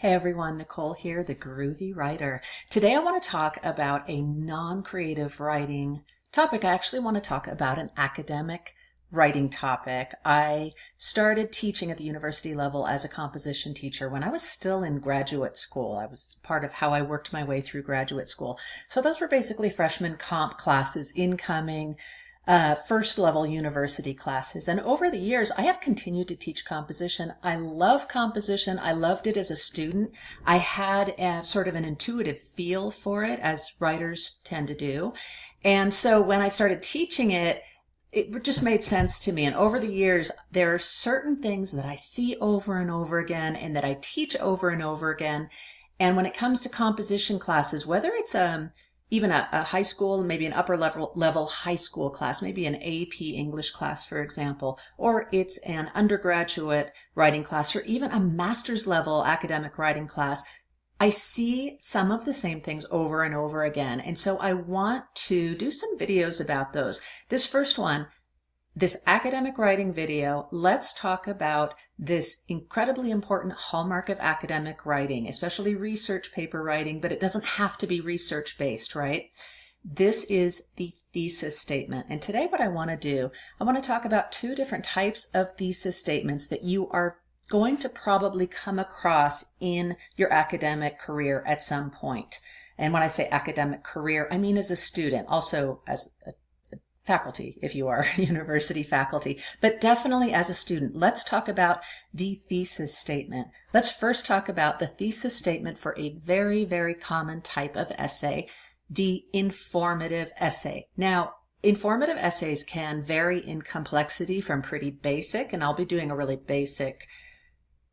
Hey everyone, Nicole here, the Groovy Writer. Today I want to talk about a non-creative writing topic. I actually want to talk about an academic writing topic. I started teaching at the university level as a composition teacher when I was still in graduate school. I was part of how I worked my way through graduate school. So those were basically freshman comp classes, incoming, first level university classes. And over the years, I have continued to teach composition. I love composition. I loved it as a student. I had sort of an intuitive feel for it, as writers tend to do. And so when I started teaching it, it just made sense to me. And over the years, there are certain things that I see over and over again and that I teach over and over again. And when it comes to composition classes, whether it's even a high school, maybe an upper level high school class, maybe an AP English class, for example, or it's an undergraduate writing class, or even a master's level academic writing class, I see some of the same things over and over again. And so I want to do some videos about those. This first one, this academic writing video, let's talk about this incredibly important hallmark of academic writing, especially research paper writing, but it doesn't have to be research-based, right? This is the thesis statement. And today what I want to do, I want to talk about two different types of thesis statements that you are going to probably come across in your academic career at some point. And when I say academic career, I mean as a student, also as a faculty, if you are university faculty, but definitely as a student. Let's talk about the thesis statement. Let's first talk about the thesis statement for a very, very common type of essay, the informative essay. Now, informative essays can vary in complexity from pretty basic, and I'll be doing a really basic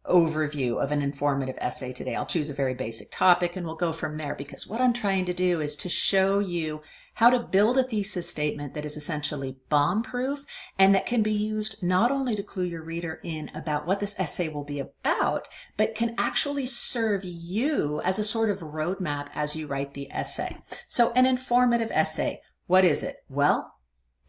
overview of an informative essay today. I'll choose a very basic topic and we'll go from there, because what I'm trying to do is to show you how to build a thesis statement that is essentially bomb-proof and that can be used not only to clue your reader in about what this essay will be about, but can actually serve you as a sort of roadmap as you write the essay. So an informative essay, what is it? Well,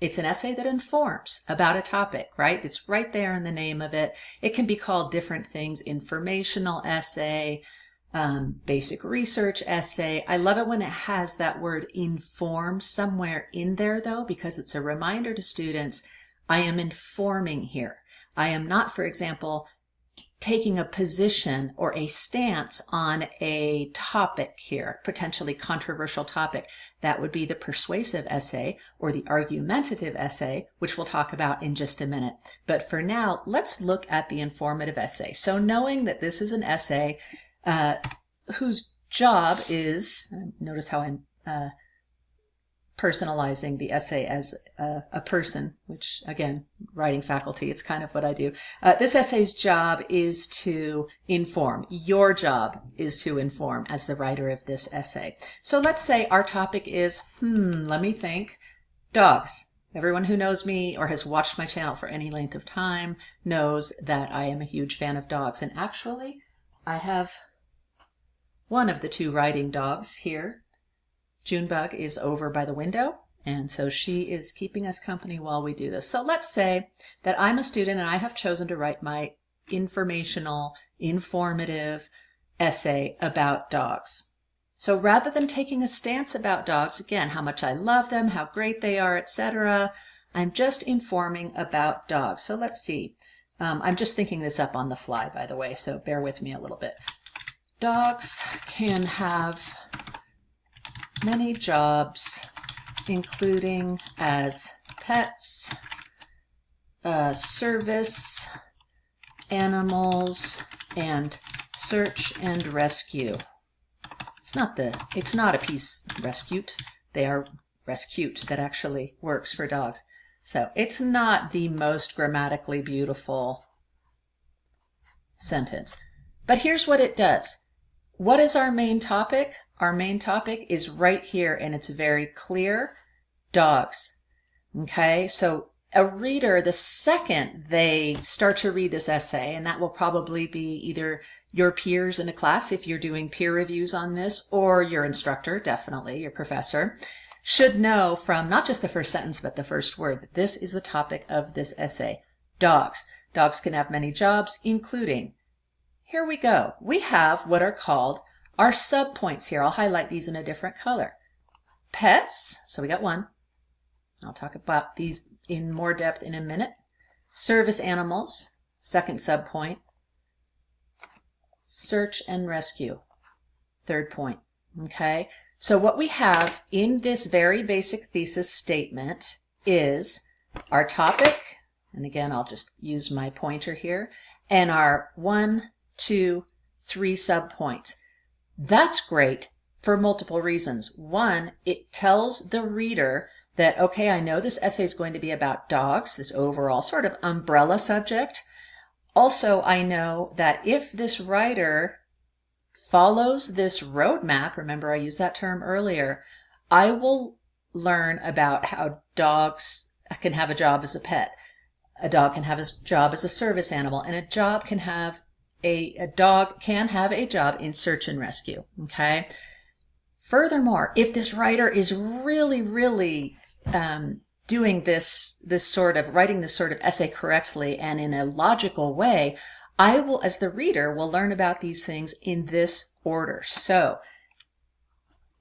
it's an essay that informs about a topic, right? It's right there in the name of it. It can be called different things: informational essay, basic research essay. I love it when it has that word inform somewhere in there, though, because it's a reminder to students, I am informing here. I am not, for example, taking a position or a stance on a topic here, potentially controversial topic. That would be the persuasive essay or the argumentative essay, which we'll talk about in just a minute. But for now, let's look at the informative essay. So knowing that this is an essay whose job is, notice how I'm personalizing the essay as a person, which again, writing faculty, it's kind of what I do. This essay's job is to inform. Your job is to inform as the writer of this essay. So let's say our topic is, let me think, dogs. Everyone who knows me or has watched my channel for any length of time knows that I am a huge fan of dogs. And actually, I have one of the two writing dogs here. Junebug is over by the window, and so she is keeping us company while we do this. So let's say that I'm a student and I have chosen to write my informational, informative essay about dogs. So rather than taking a stance about dogs, again, how much I love them, how great they are, etc., I'm just informing about dogs. So let's see. I'm just thinking this up on the fly, by the way, so bear with me a little bit. Dogs can have many jobs, including as pets, service animals, and search and rescue. It's not a piece rescued. They are rescued. That actually works for dogs. So it's not the most grammatically beautiful sentence. But here's what it does. What is our main topic? Our main topic is right here, and it's very clear: dogs. Okay, so a reader, the second they start to read this essay, and that will probably be either your peers in a class if you're doing peer reviews on this, or your instructor, definitely your professor, should know from not just the first sentence, but the first word, that this is the topic of this essay: dogs. Dogs can have many jobs, including here we go. We have what are called our subpoints here. I'll highlight these in a different color. Pets, so we got one. I'll talk about these in more depth in a minute. Service animals, second subpoint. Search and rescue, third point. Okay, so what we have in this very basic thesis statement is our topic, and again I'll just use my pointer here, and our 1, 2, 3 subpoints. That's great for multiple reasons. One, it tells the reader that, okay, I know this essay is going to be about dogs, this overall sort of umbrella subject. Also, I know that if this writer follows this roadmap, remember I used that term earlier, I will learn about how dogs can have a job as a pet. A dog can have a job as a service animal, and a dog can have a job in search and rescue. Okay. Furthermore, if this writer is really doing writing this sort of essay correctly and in a logical way, I will, as the reader, will learn about these things in this order. So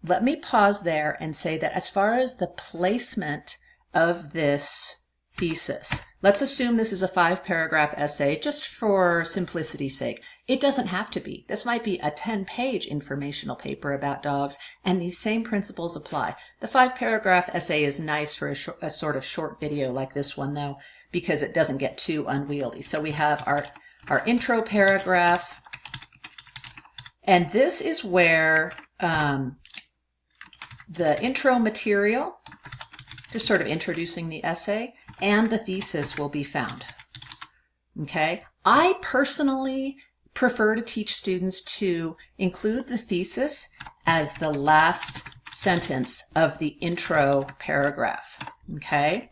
let me pause there and say that as far as the placement of this thesis, let's assume this is a 5-paragraph essay just for simplicity's sake. It doesn't have to be. This might be a 10-page informational paper about dogs, and these same principles apply. The 5-paragraph essay is nice for a sort of short video like this one, though, because it doesn't get too unwieldy. So we have our intro paragraph, and this is where the intro material, just sort of introducing the essay, and the thesis will be found. Okay, I personally prefer to teach students to include the thesis as the last sentence of the intro paragraph. Okay,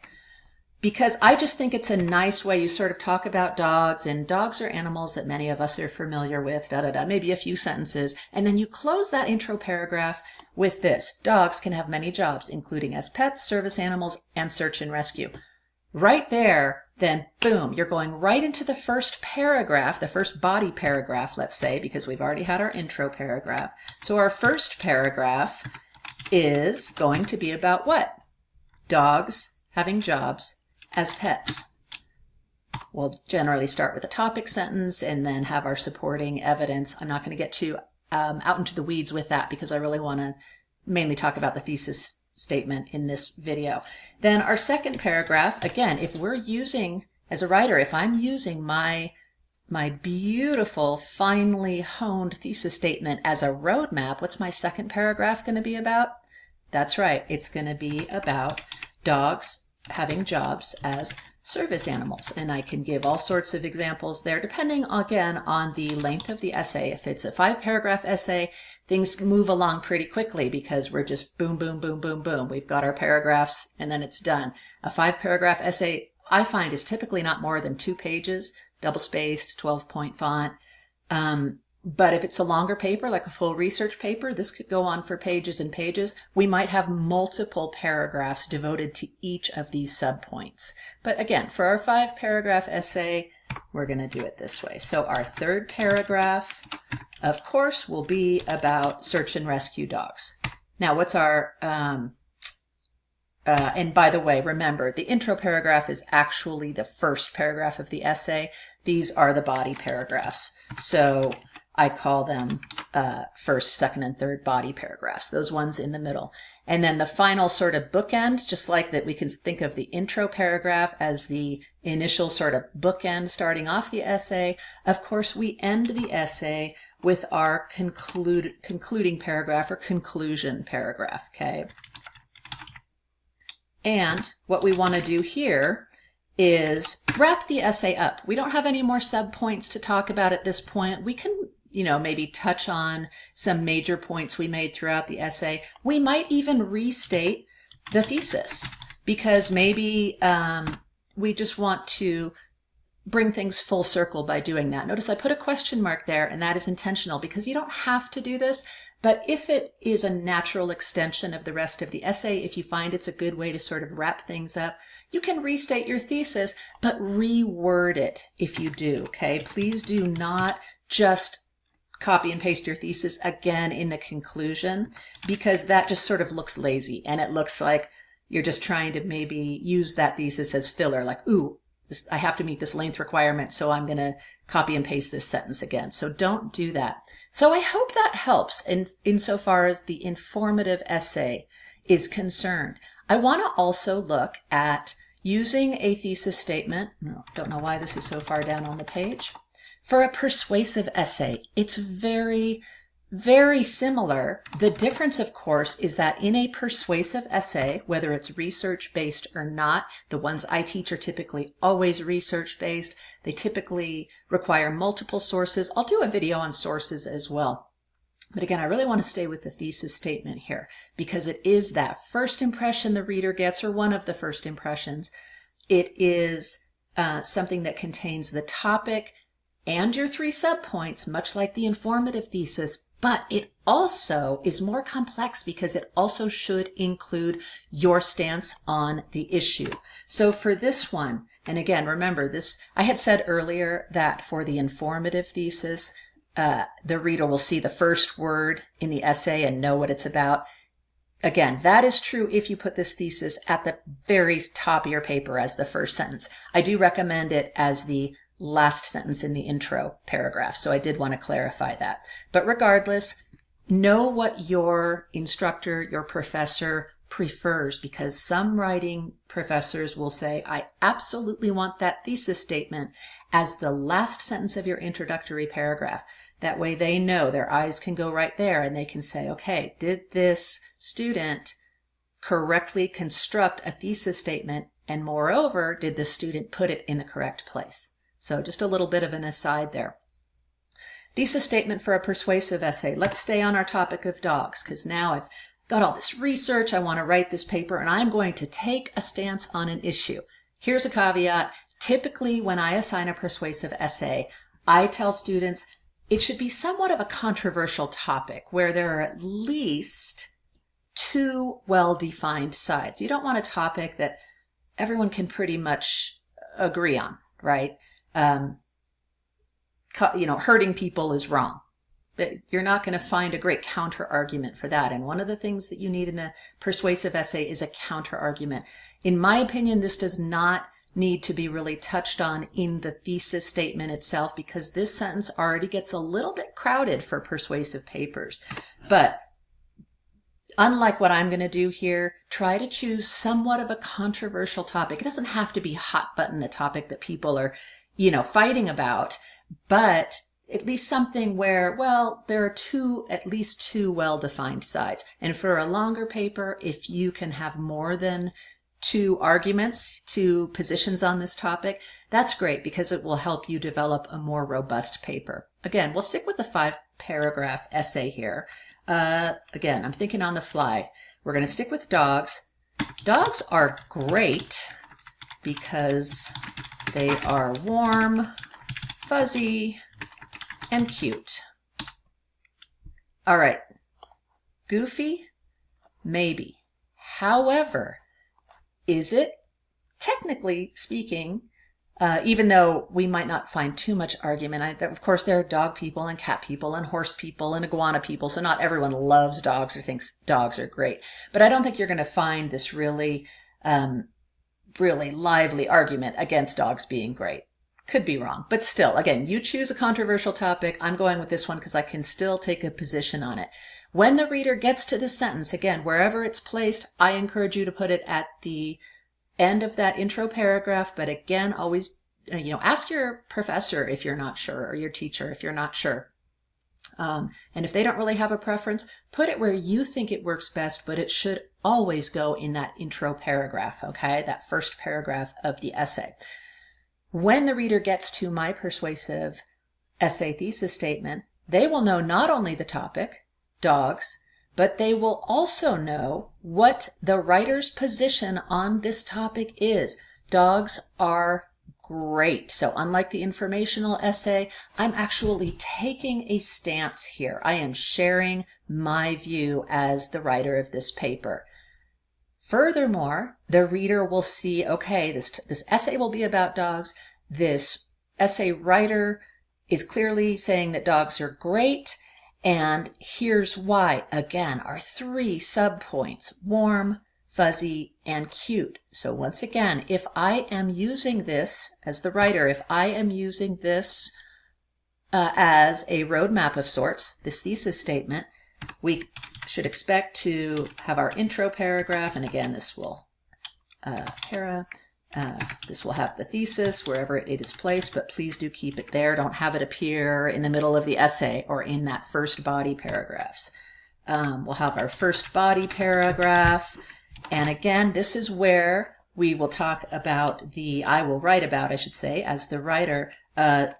because I just think it's a nice way. You sort of talk about dogs, and dogs are animals that many of us are familiar with, maybe a few sentences, and then you close that intro paragraph with this: dogs can have many jobs, including as pets, service animals, and search and rescue. Right there, then boom, you're going right into the first paragraph, the first body paragraph, let's say, because we've already had our intro paragraph. So our first paragraph is going to be about what? Dogs having jobs as pets. We'll generally start with a topic sentence and then have our supporting evidence. I'm not going to get too out into the weeds with that because I really want to mainly talk about the thesis statement in this video. Then our second paragraph, again, if we're using, as a writer, if I'm using my beautiful, finely honed thesis statement as a roadmap, what's my second paragraph going to be about? That's right, it's going to be about dogs having jobs as service animals. And I can give all sorts of examples there, depending, again, on the length of the essay. If it's a 5-paragraph essay, things move along pretty quickly because we're just boom, boom, boom, boom, boom. We've got our paragraphs and then it's done. A 5-paragraph essay, I find, is typically not more than 2 pages, double-spaced, 12-point font. But if it's a longer paper, like a full research paper, this could go on for pages and pages. We might have multiple paragraphs devoted to each of these subpoints. But again, for our 5-paragraph essay, we're going to do it this way. So our third paragraph, of course, will be about search and rescue dogs. Now, what's our, and by the way, remember, the intro paragraph is actually the first paragraph of the essay. These are the body paragraphs. So I call them first, second, and third body paragraphs, those ones in the middle. And then the final sort of bookend, just like that, we can think of the intro paragraph as the initial sort of bookend starting off the essay. Of course, we end the essay with our concluding paragraph or conclusion paragraph, okay? And what we want to do here is wrap the essay up. We don't have any more subpoints to talk about at this point. We can, maybe touch on some major points we made throughout the essay. We might even restate the thesis because maybe we just want to bring things full circle by doing that. Notice I put a question mark there, and that is intentional because you don't have to do this, but if it is a natural extension of the rest of the essay, if you find it's a good way to sort of wrap things up, you can restate your thesis, but reword it if you do, okay? Please do not just copy and paste your thesis again in the conclusion, because that just sort of looks lazy and it looks like you're just trying to maybe use that thesis as filler, like, ooh, I have to meet this length requirement, so I'm going to copy and paste this sentence again. So don't do that. So I hope that helps insofar as the informative essay is concerned. I want to also look at using a thesis statement. No, don't know why this is so far down on the page. For a persuasive essay, it's very, very similar. The difference, of course, is that in a persuasive essay, whether it's research-based or not, the ones I teach are typically always research-based. They typically require multiple sources. I'll do a video on sources as well. But again, I really want to stay with the thesis statement here because it is that first impression the reader gets, or one of the first impressions. It is something that contains the topic and your 3 subpoints, much like the informative thesis, but it also is more complex because it also should include your stance on the issue. So for this one, and again, remember this, I had said earlier that for the informative thesis, the reader will see the first word in the essay and know what it's about. Again, that is true if you put this thesis at the very top of your paper as the first sentence. I do recommend it as the last sentence in the intro paragraph, so I did want to clarify that. But regardless, know what your instructor, your professor prefers, because some writing professors will say, I absolutely want that thesis statement as the last sentence of your introductory paragraph. That way they know, their eyes can go right there and they can say, okay, did this student correctly construct a thesis statement? And moreover, did the student put it in the correct place? So just a little bit of an aside there. Thesis statement for a persuasive essay. Let's stay on our topic of dogs, because now I've got all this research. I want to write this paper and I'm going to take a stance on an issue. Here's a caveat. Typically, when I assign a persuasive essay, I tell students it should be somewhat of a controversial topic where there are at least 2 well-defined sides. You don't want a topic that everyone can pretty much agree on, right? Hurting people is wrong. But you're not going to find a great counter argument for that. And one of the things that you need in a persuasive essay is a counter argument. In my opinion, this does not need to be really touched on in the thesis statement itself, because this sentence already gets a little bit crowded for persuasive papers. But unlike what I'm going to do here, try to choose somewhat of a controversial topic. It doesn't have to be hot button, a topic that people are, fighting about, but at least something where, well, there are at least two well-defined sides. And for a longer paper, if you can have more than 2 arguments, 2 positions on this topic, that's great because it will help you develop a more robust paper. Again, we'll stick with the 5-paragraph essay here. Again, I'm thinking on the fly. We're going to stick with dogs. Dogs are great because they are warm, fuzzy, and cute. All right. Goofy? Maybe. However, is it, technically speaking, even though we might not find too much argument, of course there are dog people and cat people and horse people and iguana people, so not everyone loves dogs or thinks dogs are great. But I don't think you're going to find this really lively argument against dogs being great. Could be wrong, but still, again, you choose a controversial topic. I'm going with this one because I can still take a position on it. When the reader gets to the sentence, again, wherever it's placed, I encourage you to put it at the end of that intro paragraph. But again, always, ask your professor if you're not sure, or your teacher if you're not sure. And if they don't really have a preference, put it where you think it works best, but it should always go in that intro paragraph, okay? That first paragraph of the essay. When the reader gets to my persuasive essay thesis statement, they will know not only the topic, dogs, but they will also know what the writer's position on this topic is. Dogs are great. So unlike the informational essay, I'm actually taking a stance here. I am sharing my view as the writer of this paper. Furthermore, the reader will see, okay, this essay will be about dogs. This essay writer is clearly saying that dogs are great. And here's why. Again, our 3 subpoints: warm, fuzzy, and cute. So once again, if I am using this as the writer, if I am using this as a roadmap of sorts, this thesis statement, we should expect to have our intro paragraph. And again, this will this will have the thesis wherever it is placed, but please do keep it there. Don't have it appear in the middle of the essay or in that first body paragraphs. We'll have our first body paragraph. And again, this is where we will talk about I will write about, I should say, as the writer,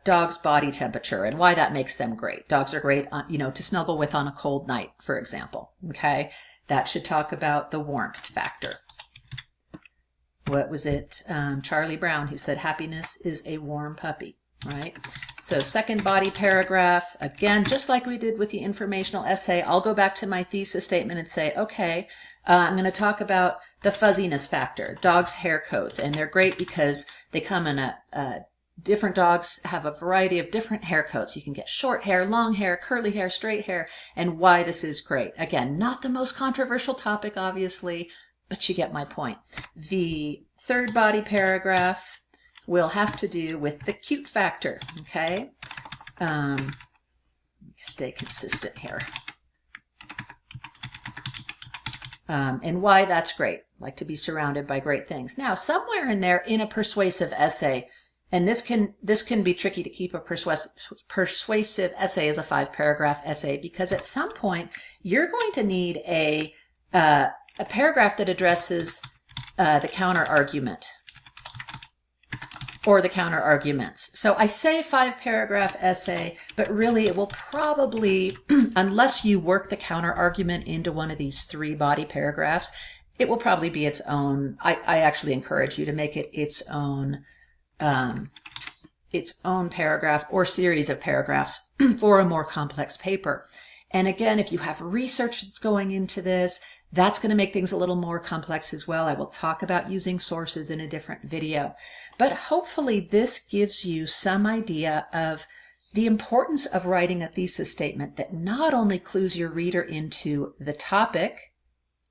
dog's body temperature and why that makes them great. Dogs are great, to snuggle with on a cold night, for example. Okay, that should talk about the warmth factor. What was it? Charlie Brown, who said happiness is a warm puppy, right? So second body paragraph, again, just like we did with the informational essay, I'll go back to my thesis statement and say, okay, I'm going to talk about the fuzziness factor, dogs' hair coats, and they're great because they come in different dogs have a variety of different hair coats. You can get short hair, long hair, curly hair, straight hair, and why this is great. Again, not the most controversial topic, obviously, but you get my point. The third body paragraph will have to do with the cute factor, okay? Stay consistent here. And why that's great. Like to be surrounded by great things. Now, somewhere in there, in a persuasive essay, and this can be tricky to keep a persuasive essay as a 5-paragraph essay, because at some point you're going to need a paragraph that addresses the counter argument or the counter arguments. So I say 5-paragraph essay, but really it will probably, unless you work the counter argument into one of these 3 body paragraphs, it will probably be its own. I actually encourage you to make it its own paragraph or series of paragraphs for a more complex paper. And again, if you have research that's going into this, that's going to make things a little more complex as well. I will talk about using sources in a different video. But hopefully this gives you some idea of the importance of writing a thesis statement that not only clues your reader into the topic,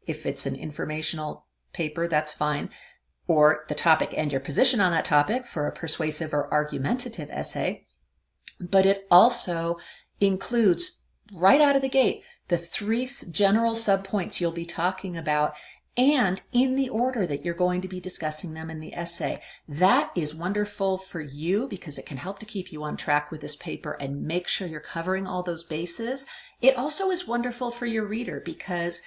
if it's an informational paper, that's fine, or the topic and your position on that topic for a persuasive or argumentative essay, but it also includes right out of the gate the 3 general subpoints you'll be talking about, and in the order that you're going to be discussing them in the essay. That is wonderful for you because it can help to keep you on track with this paper and make sure you're covering all those bases. It also is wonderful for your reader because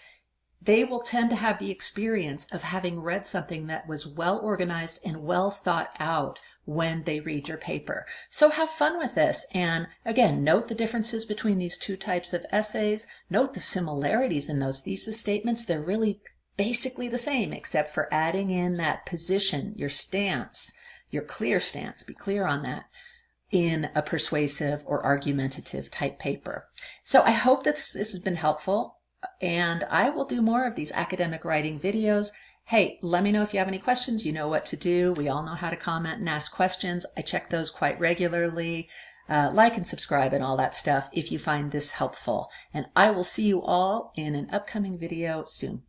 they will tend to have the experience of having read something that was well organized and well thought out when they read your paper. So have fun with this. And again, note the differences between these 2 types of essays. Note the similarities in those thesis statements. They're really basically the same, except for adding in that position, your stance, your clear stance. Be clear on that in a persuasive or argumentative type paper. So I hope that this has been helpful. And I will do more of these academic writing videos. Hey, let me know if you have any questions. You know what to do. We all know how to comment and ask questions. I check those quite regularly. Like and subscribe and all that stuff if you find this helpful. And I will see you all in an upcoming video soon.